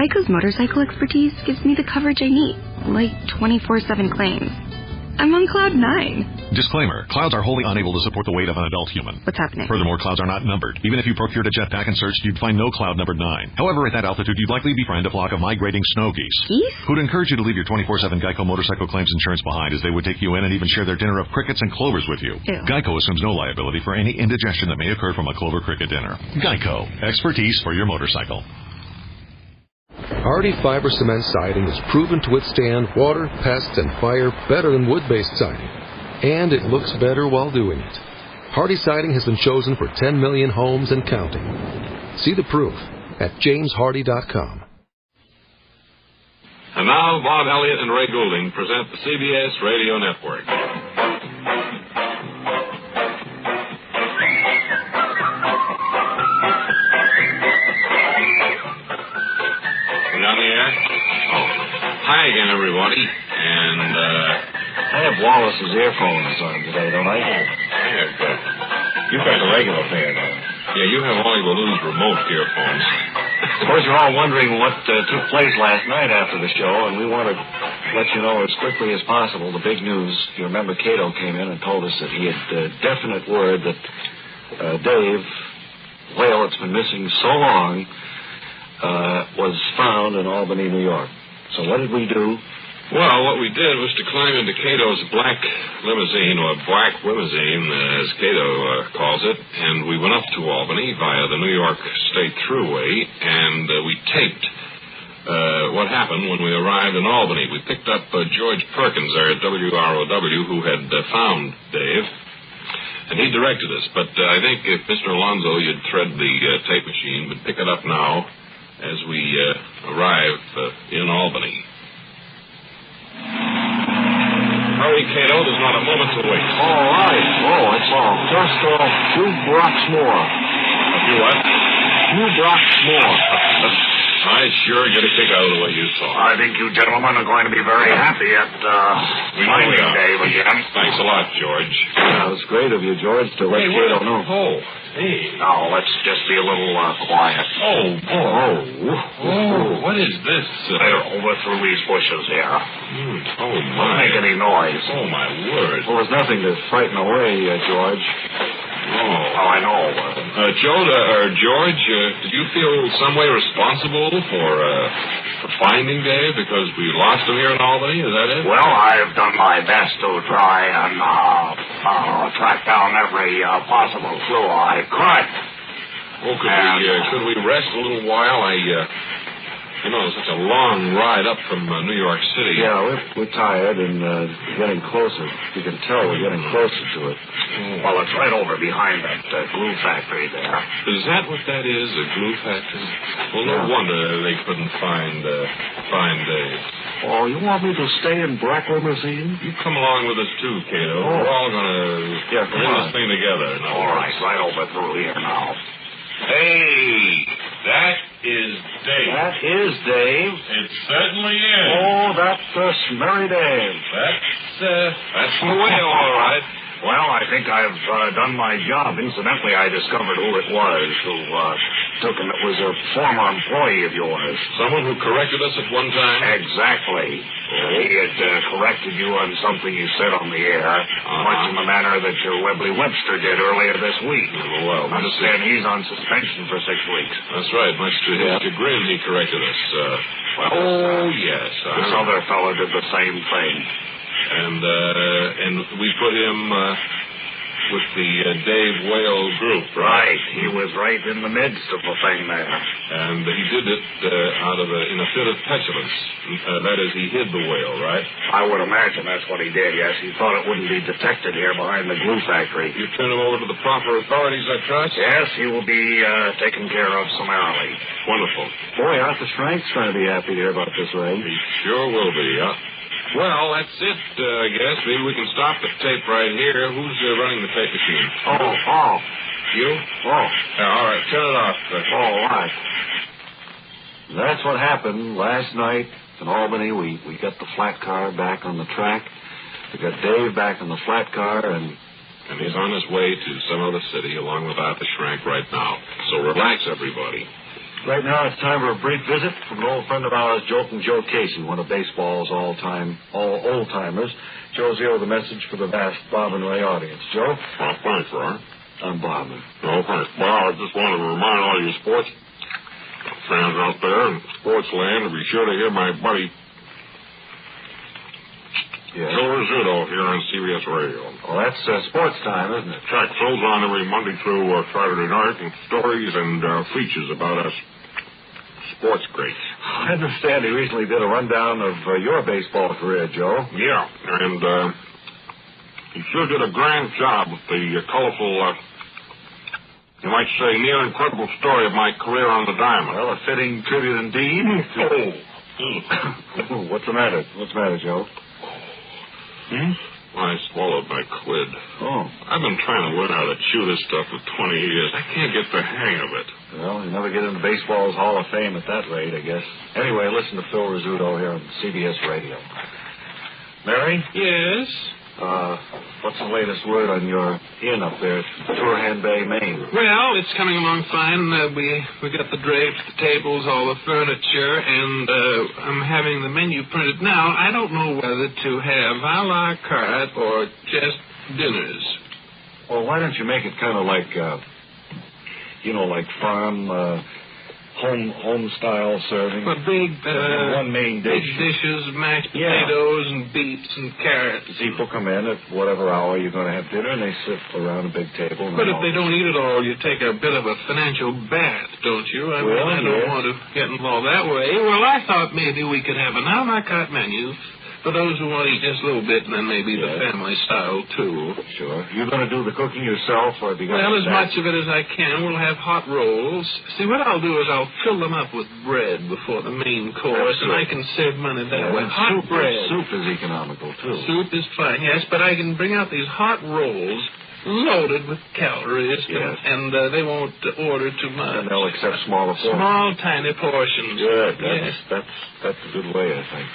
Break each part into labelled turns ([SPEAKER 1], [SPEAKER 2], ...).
[SPEAKER 1] Geico's motorcycle expertise gives me the coverage I need, like 24/7 claims. I'm on cloud 9.
[SPEAKER 2] Disclaimer, clouds are wholly unable to support the weight of an adult human.
[SPEAKER 1] What's happening?
[SPEAKER 2] Furthermore, clouds are not numbered. Even if you procured a jetpack and searched, you'd find no cloud numbered 9. However, at that altitude, you'd likely befriend a flock of migrating snow geese.
[SPEAKER 1] Geese?
[SPEAKER 2] Who'd encourage you to leave your 24/7 Geico motorcycle claims insurance behind, as they would take you in and even share their dinner of crickets and clovers with you.
[SPEAKER 1] Ew.
[SPEAKER 2] Geico assumes no liability for any indigestion that may occur from a clover cricket dinner. Geico. Expertise for your motorcycle.
[SPEAKER 3] Hardy fiber cement siding is proven to withstand water, pests, and fire better than wood-based siding. And it looks better while doing it. Hardy siding has been chosen for 10 million homes and counting. See the proof at jameshardy.com.
[SPEAKER 4] And now, Bob Elliott and Ray Goulding present the CBS Radio Network. We on the air? Oh. Hi again, everybody. And,
[SPEAKER 5] I have Wallace's earphones on today, don't I?
[SPEAKER 4] yeah, good.
[SPEAKER 5] You've got the regular pair, though.
[SPEAKER 4] Yeah, you have Ollie Ballou's remote earphones.
[SPEAKER 5] Of course, you're all wondering what took place last night after the show, and we want to let you know as quickly as possible the big news. You remember Cato came in and told us that he had definite word that Dave, whale that's been missing so long, was found in Albany, New York. So what did we do?
[SPEAKER 4] Well, what we did was to climb into Cato's black limousine, or black limousine, as Cato calls it, and we went up to Albany via the New York State Thruway, and we taped what happened when we arrived in Albany. We picked up George Perkins there at WROW, who had found Dave, and he directed us. But I think if Mr. Alonzo, you'd thread the tape machine, but pick it up now as we arrive in Albany. Hurry, Cato, there's not a moment to wait.
[SPEAKER 5] All right. Oh, it's all. Just a few blocks more.
[SPEAKER 4] A few what?
[SPEAKER 5] Few blocks more.
[SPEAKER 4] I sure get a kick out of the way you talk.
[SPEAKER 6] I think you gentlemen are going to be very happy at finding Dave again.
[SPEAKER 4] Thanks a lot, George.
[SPEAKER 5] That was great of you, George, to let Cato know.
[SPEAKER 4] Oh, hey.
[SPEAKER 6] Now, let's just be a little quiet.
[SPEAKER 4] What is this?
[SPEAKER 6] They're over through these bushes here.
[SPEAKER 4] Oh,
[SPEAKER 6] Don't
[SPEAKER 4] my.
[SPEAKER 6] make any noise.
[SPEAKER 4] Oh, my word.
[SPEAKER 5] Well, there's nothing to frighten away, George.
[SPEAKER 6] Oh, I know.
[SPEAKER 4] George, did you feel some way responsible for finding Dave because we lost him here in Albany? Is that it?
[SPEAKER 6] Well, I've done my best to try and track down every possible clue I could.
[SPEAKER 4] Oh, could we rest a little while? It's such a long ride up from New York City.
[SPEAKER 5] Yeah, we're tired and getting closer. You can tell we're getting closer to it.
[SPEAKER 6] Well, it's right over behind that glue factory there.
[SPEAKER 4] Is that what that is, a glue factory? Well, no wonder they couldn't find Dave.
[SPEAKER 5] Oh, you want me to stay in black limousine?
[SPEAKER 4] You come along with us, too, Cato.
[SPEAKER 5] Oh.
[SPEAKER 4] We're all going to
[SPEAKER 5] come
[SPEAKER 4] get
[SPEAKER 5] on.
[SPEAKER 4] this thing together.
[SPEAKER 6] All right, right over through here now.
[SPEAKER 4] Hey, that is Dave.
[SPEAKER 5] That is Dave.
[SPEAKER 4] It certainly is.
[SPEAKER 5] Oh, that's Smelly Dave.
[SPEAKER 4] That's the way, all right.
[SPEAKER 6] Well, I think I've done my job. Incidentally, I discovered who it was who took him. It was a former employee of yours.
[SPEAKER 4] Someone who corrected us at one time?
[SPEAKER 6] Exactly. He had corrected you on something you said on the air, much in the manner that your Webley Webster did earlier this week.
[SPEAKER 4] Well,
[SPEAKER 6] understand he's on suspension for 6 weeks.
[SPEAKER 4] That's right. Much to his chagrin, he corrected us. Yes.
[SPEAKER 6] This other fellow did the same thing.
[SPEAKER 4] And we put him with the Dave Whale group, right?
[SPEAKER 6] Right. He was right in the midst of the thing there.
[SPEAKER 4] And he did it in a fit of petulance. That is, he hid the whale, right?
[SPEAKER 6] I would imagine that's what he did, yes. He thought it wouldn't be detected here behind the glue factory.
[SPEAKER 4] You turn him over to the proper authorities, I trust?
[SPEAKER 6] Yes, he will be taken care of summarily.
[SPEAKER 4] Wonderful.
[SPEAKER 5] Boy, Arthur Schrank's going to be happy to hear about this, Ray.
[SPEAKER 4] He sure will be, Well, that's it, I guess. Maybe we can stop the tape right here. Who's running the tape machine?
[SPEAKER 5] Oh.
[SPEAKER 4] You?
[SPEAKER 5] Oh.
[SPEAKER 4] Yeah, all right, turn it off.
[SPEAKER 5] All right. That's what happened last night in Albany. We got the flat car back on the track. We got Dave back on the flat car, and
[SPEAKER 4] he's on his way to some other city along with Arthur Schrank right now. So relax, everybody.
[SPEAKER 5] Right now, it's time for a brief visit from an old friend of ours, Joking Joe Casey, one of baseball's all old-timers. Joe's here with a message for the vast Bob and Ray audience. Joe?
[SPEAKER 4] Oh, thanks, Ron.
[SPEAKER 5] I'm Bob.
[SPEAKER 4] Oh, thanks. Well, I just wanted to remind all you sports fans out there in sports land to be sure to hear my buddy Phil Rizzuto here on CBS Radio.
[SPEAKER 5] Well, that's sports time, isn't it?
[SPEAKER 4] Check Phil's on every Monday through Saturday night with stories and features about us sports greats.
[SPEAKER 5] I understand he recently did a rundown of your baseball career, Joe.
[SPEAKER 4] Yeah, and he sure did a grand job with the colorful, you might say, near incredible story of my career on the diamond.
[SPEAKER 5] Well, a fitting tribute indeed. What's the matter? What's the matter, Joe?
[SPEAKER 4] I swallowed my quid.
[SPEAKER 5] Oh.
[SPEAKER 4] I've been trying to learn how to chew this stuff for 20 years. I can't get the hang of it.
[SPEAKER 5] Well, you never get into baseball's Hall of Fame at that rate, I guess. Anyway, listen to Phil Rizzuto here on CBS Radio. Mary?
[SPEAKER 7] Yes?
[SPEAKER 5] What's the latest word on your inn up there at Turhan Bay, Maine?
[SPEAKER 7] Well, it's coming along fine. We got the drapes, the tables, all the furniture, and I'm having the menu printed now. I don't know whether to have a la carte or just dinners.
[SPEAKER 5] Well, why don't you make it kind of like, like farm, home-style serving?
[SPEAKER 7] But big,
[SPEAKER 5] one main dish.
[SPEAKER 7] Big dishes, mashed potatoes and beets and carrots.
[SPEAKER 5] People come in at whatever hour you're going to have dinner, and they sit around a big table.
[SPEAKER 7] But if they don't eat it all, you take a bit of a financial bath, don't you? I don't want to get involved that way. Well, I thought maybe we could have an a la carte menu for those who want to eat just a little bit, and then maybe the family style, too.
[SPEAKER 5] Sure. You're going to do the cooking yourself, or have you got
[SPEAKER 7] as much of it as I can. We'll have hot rolls. See, what I'll do is I'll fill them up with bread before the main course, and I can save money that way. Hot bread.
[SPEAKER 5] Soup is economical, too.
[SPEAKER 7] Soup is fine, yes, but I can bring out these hot rolls loaded with calories, and they won't order too much.
[SPEAKER 5] And they'll accept smaller portions.
[SPEAKER 7] Small, tiny portions.
[SPEAKER 5] Good. That's a good way, I think.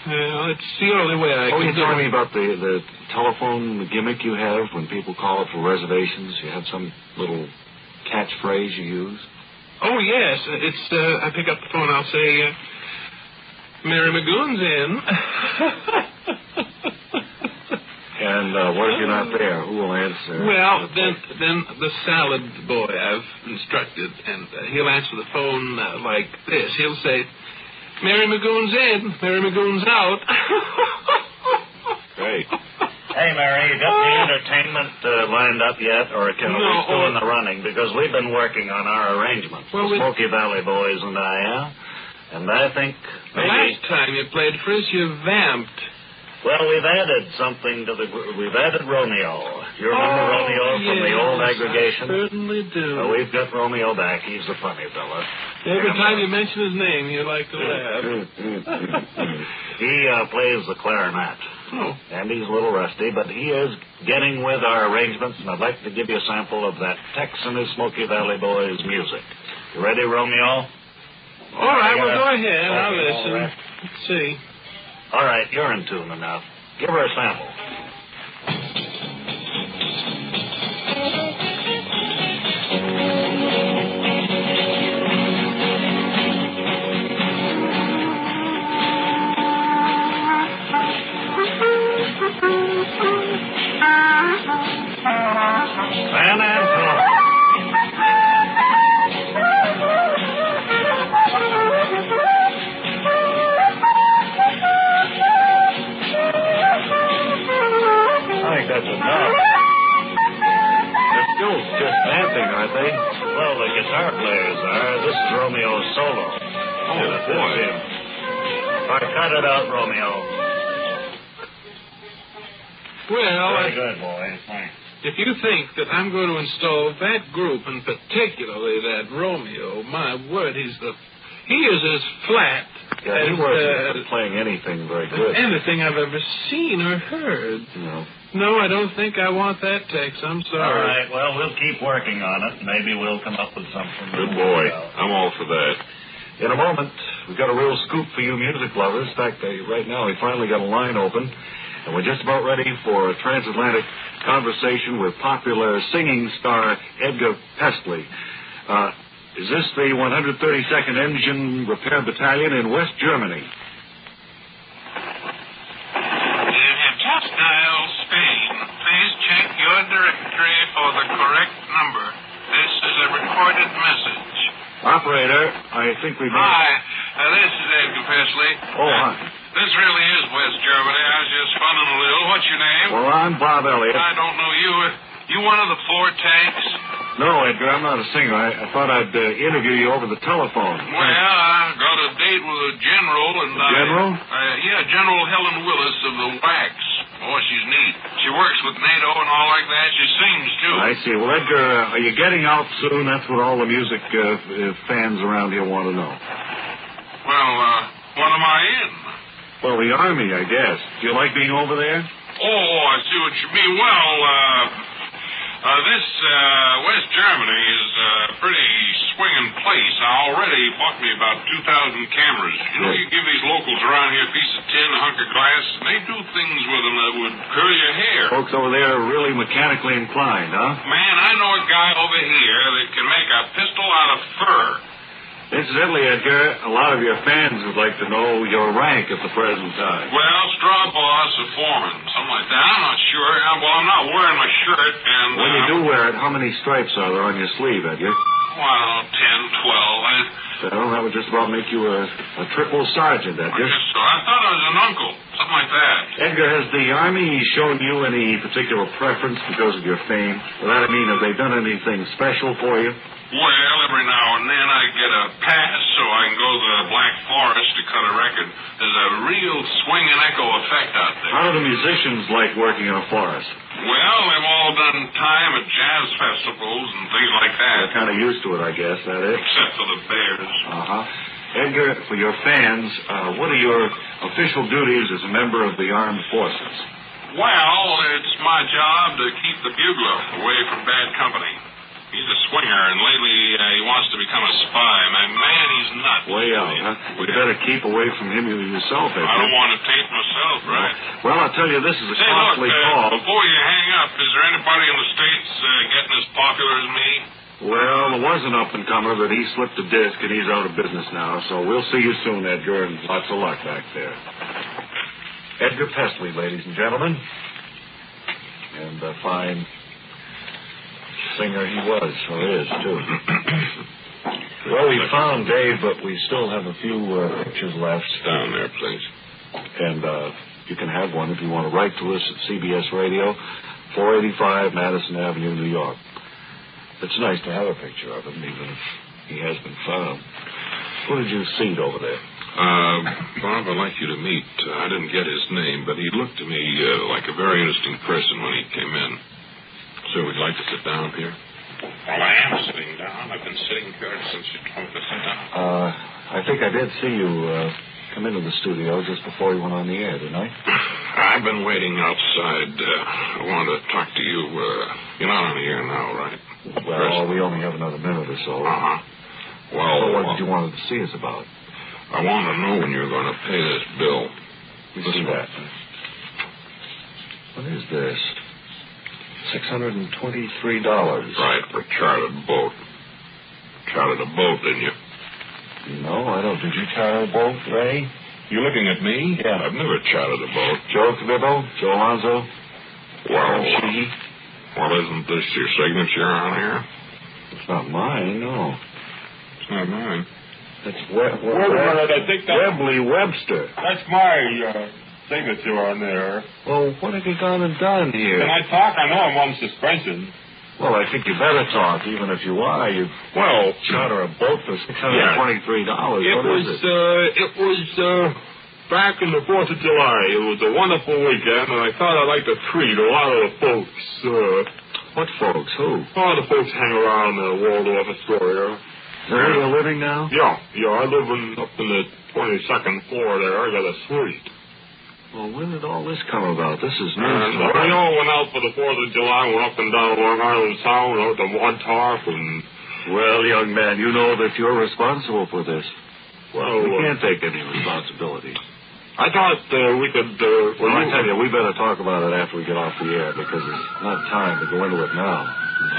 [SPEAKER 7] Well, it's the only way I can do it.
[SPEAKER 5] You're telling me about the telephone gimmick you have when people call up for reservations? You have some little catchphrase you use?
[SPEAKER 7] Oh, yes. It's, I pick up the phone, I'll say, Mary Magoon's in.
[SPEAKER 5] And what if you're not there? Who will answer?
[SPEAKER 7] Well, then the salad boy I've instructed, and he'll answer the phone like this. He'll say, Mary Magoon's in. Mary Magoon's out.
[SPEAKER 5] Great.
[SPEAKER 6] Hey, Mary, you got the entertainment lined up yet, or can we still in the running? Because we've been working on our arrangements.
[SPEAKER 7] Well,
[SPEAKER 6] the Smoky Valley Boys and I, and I think maybe...
[SPEAKER 7] The last time you played for us, you vamped.
[SPEAKER 6] Well, we've added something to we've added Romeo. You remember Romeo from the old aggregation?
[SPEAKER 7] I certainly do.
[SPEAKER 6] Well, we've got Romeo back. He's a funny fella.
[SPEAKER 7] Every time you mention his name, you like to laugh.
[SPEAKER 6] He plays the clarinet.
[SPEAKER 7] Oh.
[SPEAKER 6] And he's a little rusty, but he is getting with our arrangements, and I'd like to give you a sample of that Tex and his Smoky Valley Boys music. You ready, Romeo?
[SPEAKER 7] All right, well, go ahead. I'll listen.
[SPEAKER 6] Right.
[SPEAKER 7] Let's see.
[SPEAKER 6] All right, you're in tune enough. Give her a sample. San Antonio.
[SPEAKER 5] That's enough. They're still just dancing, aren't they?
[SPEAKER 6] Well, the guitar players are. This is Romeo's solo.
[SPEAKER 4] Oh, boy.
[SPEAKER 6] All right, cut it out, Romeo.
[SPEAKER 7] Well,
[SPEAKER 6] Very good, boy. Thanks.
[SPEAKER 7] if you think that I'm going to install that group, and particularly that Romeo, my word, he is as flat
[SPEAKER 5] he
[SPEAKER 7] as
[SPEAKER 5] wasn't playing anything very good.
[SPEAKER 7] anything I've ever seen or heard. No, I don't think I want that, Tex. I'm sorry.
[SPEAKER 6] All right, well, we'll keep working on it. Maybe we'll come up with something.
[SPEAKER 4] Good boy. I'm all for that.
[SPEAKER 5] In a moment, we've got a real scoop for you music lovers. In fact, right now we finally got a line open, and we're just about ready for a transatlantic conversation with popular singing star Edgar Pestley. Is this the 132nd Engine Repair Battalion in West Germany?
[SPEAKER 7] You have just dialed Spain. Please check your directory for the correct number. This is a recorded message.
[SPEAKER 5] Operator, I think we may...
[SPEAKER 7] Hi, this is Edgar Presley.
[SPEAKER 5] Oh, hi.
[SPEAKER 7] This really is West Germany. I was just funning a little. What's your name?
[SPEAKER 5] Well, I'm Bob Elliott.
[SPEAKER 7] I don't know you. You one of the floor tanks?
[SPEAKER 5] No, Edgar, I'm not a singer. I thought I'd interview you over the telephone.
[SPEAKER 7] Well, I got a date with a general, and
[SPEAKER 5] General?
[SPEAKER 7] Yeah, General Helen Willis of the Wax. Oh, she's neat. She works with NATO and all like that. She sings, too.
[SPEAKER 5] I see. Well, Edgar, are you getting out soon? That's what all the music fans around here want to know.
[SPEAKER 7] Well, what am I in?
[SPEAKER 5] Well, the Army, I guess. Do you like being over there?
[SPEAKER 7] Oh, I see what you mean. Well, this West Germany is a pretty swinging place. I already bought me about 2,000 cameras. You know, you give these locals around here a piece of tin, a hunk of glass, and they do things with them that would curl your hair.
[SPEAKER 5] Folks over there are really mechanically inclined, huh?
[SPEAKER 7] Man, I know a guy over here that can make a pistol out of fur.
[SPEAKER 5] Incidentally, Edgar, a lot of your fans would like to know your rank at the present time.
[SPEAKER 7] Well, straw boss or foreman, something like that. I'm not sure. Well, I'm not wearing my shirt, and...
[SPEAKER 5] When you do wear it, how many stripes are there on your sleeve, Edgar?
[SPEAKER 7] Well, I don't know, 10, 12.
[SPEAKER 5] Well, that would just about make you a triple sergeant, Edgar.
[SPEAKER 7] I guess so. I thought I was an uncle, something like that.
[SPEAKER 5] Edgar, has the Army shown you any particular preference because of your fame? Well, that I mean, have they done anything special for you?
[SPEAKER 7] Well, every now and then I get a pass so I can go to the Black Forest to cut a record. There's a real swing and echo effect out there.
[SPEAKER 5] How do the musicians like working in a forest?
[SPEAKER 7] Well, they've all done time at jazz festivals and things like that.
[SPEAKER 5] They're kind of used to it, I guess, that is.
[SPEAKER 7] Except for the bears.
[SPEAKER 5] Uh-huh. Edgar, for your fans, what are your official duties as a member of the armed forces?
[SPEAKER 7] Well, it's my job to keep the bugler away from bad company. He's a swinger, and lately he wants to become a spy. Man, he's nuts.
[SPEAKER 5] Way out, huh? We better keep away from him yourself, Edgar.
[SPEAKER 7] I don't want to taint myself, right?
[SPEAKER 5] Well, I'll tell you, this is a costly call.
[SPEAKER 7] Before you hang up, is there anybody in the States getting as popular as me?
[SPEAKER 5] Well, there was an up-and-comer, but he slipped a disc, and he's out of business now. So we'll see you soon, Edgar, and lots of luck back there. Edgar Presley, ladies and gentlemen. And a fine singer he was, or is, too. Well, we found Dave, but we still have a few pictures left.
[SPEAKER 7] Down there, please.
[SPEAKER 5] And you can have one if you want to write to us at CBS Radio, 485 Madison Avenue, New York. It's nice to have a picture of him, even if he has been found. Who did you see over there?
[SPEAKER 7] Bob, I'd like you to meet. I didn't get his name, but he looked to me like a very interesting person when he came in. So would you like to sit down here? Well, I am sitting down. I've been sitting here since you told me to sit down.
[SPEAKER 5] I think I did see you come into the studio just before you went on the air, didn't I?
[SPEAKER 7] I've been waiting outside. I wanted to talk to you. You're not on the air now, right?
[SPEAKER 5] Well, we only have another minute or so.
[SPEAKER 7] Uh-huh. Well,
[SPEAKER 5] so what did you want to see us about?
[SPEAKER 7] I want to know when you're going to pay this bill.
[SPEAKER 5] We see that. What is this? $623.
[SPEAKER 7] Right, for a chartered boat. Chartered a boat, didn't you?
[SPEAKER 5] No, I don't. Did you charter a boat, Ray?
[SPEAKER 7] You looking at me?
[SPEAKER 5] Yeah.
[SPEAKER 7] I've never chartered a boat.
[SPEAKER 5] Joe Cabibbo? Joe Alonzo?
[SPEAKER 7] Well, isn't this your signature on here?
[SPEAKER 5] It's not mine, no.
[SPEAKER 7] It's not mine.
[SPEAKER 5] It's Webley Webster.
[SPEAKER 8] That's my signature on there.
[SPEAKER 5] Well, what have you gone and done here?
[SPEAKER 8] Can I talk? I know I'm on suspension.
[SPEAKER 5] Well, I think you better talk, even if you are. You charter a boat for $623.
[SPEAKER 8] It was back in the 4th of July. It was a wonderful weekend, and I thought I'd like to treat a lot of the folks.
[SPEAKER 5] What folks? Who?
[SPEAKER 8] All the folks hang around the Waldorf Astoria.
[SPEAKER 5] Where are you living now?
[SPEAKER 8] Yeah. I live up in the 22nd floor there. I got a suite.
[SPEAKER 5] Well, when did all this come about? This is news.
[SPEAKER 8] We all went out for the 4th of July. Went up and down Long Island Sound, out to Montauk, and...
[SPEAKER 5] Well, young man, you know that you're responsible for this.
[SPEAKER 8] Well,
[SPEAKER 5] we can't take any responsibility.
[SPEAKER 8] I thought we could...
[SPEAKER 5] well, I tell you, we better talk about it after we get off the air, because there's not time to go into it now.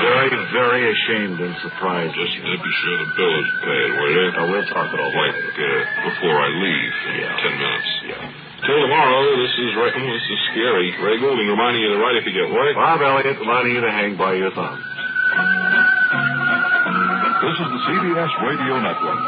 [SPEAKER 8] Very,
[SPEAKER 5] very ashamed and surprised.
[SPEAKER 4] Just be sure the bill is paid, will you?
[SPEAKER 5] We'll talk it over.
[SPEAKER 4] Like before I leave in 10 minutes.
[SPEAKER 5] Yeah.
[SPEAKER 4] Till tomorrow, this is scary. Ray Goulding reminding you to write if you get work.
[SPEAKER 5] Bob Elliott reminding you to hang by your thumb.
[SPEAKER 9] This is the CBS Radio Network.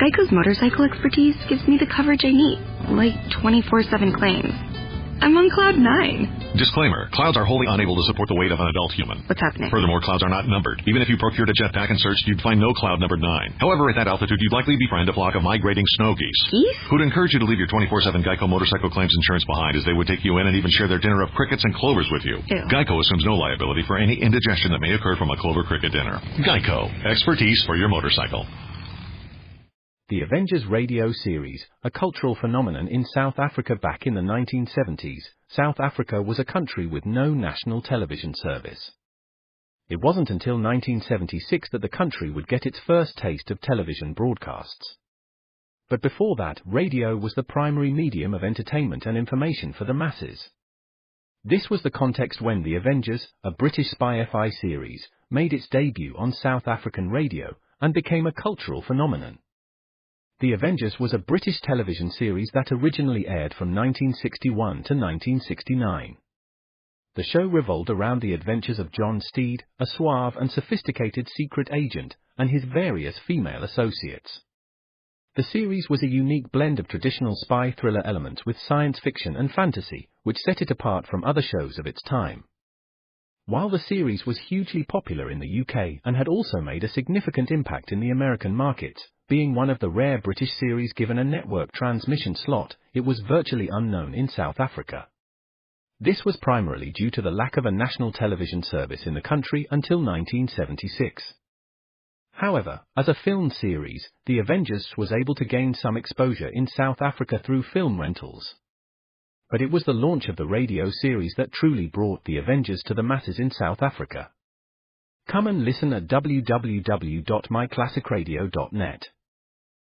[SPEAKER 1] Geico's motorcycle expertise gives me the coverage I need, like 24/7 claims. I'm on cloud 9.
[SPEAKER 2] Disclaimer, clouds are wholly unable to support the weight of an adult human.
[SPEAKER 1] What's happening?
[SPEAKER 2] Furthermore, clouds are not numbered. Even if you procured a jetpack and searched, you'd find no cloud number 9. However, at that altitude, you'd likely befriend a flock of migrating snow geese.
[SPEAKER 1] Geese?
[SPEAKER 2] Who'd encourage you to leave your 24/7 Geico motorcycle claims insurance behind, as they would take you in and even share their dinner of crickets and clovers with you.
[SPEAKER 1] Ew.
[SPEAKER 2] Geico assumes no liability for any indigestion that may occur from a clover cricket dinner. Geico, expertise for your motorcycle.
[SPEAKER 10] The Avengers radio series, a cultural phenomenon in South Africa back in the 1970s. South Africa was a country with no national television service. It wasn't until 1976 that the country would get its first taste of television broadcasts. But before that, radio was the primary medium of entertainment and information for the masses. This was the context when The Avengers, a British spy-fi series, made its debut on South African radio and became a cultural phenomenon. The Avengers was a British television series that originally aired from 1961 to 1969. The show revolved around the adventures of John Steed, a suave and sophisticated secret agent, and his various female associates. The series was a unique blend of traditional spy thriller elements with science fiction and fantasy, which set it apart from other shows of its time. While the series was hugely popular in the UK and had also made a significant impact in the American markets, being one of the rare British series given a network transmission slot, it was virtually unknown in South Africa. This was primarily due to the lack of a national television service in the country until 1976. However, as a film series, The Avengers was able to gain some exposure in South Africa through film rentals. But it was the launch of the radio series that truly brought The Avengers to the masses in South Africa. Come and listen at www.myclassicradio.net.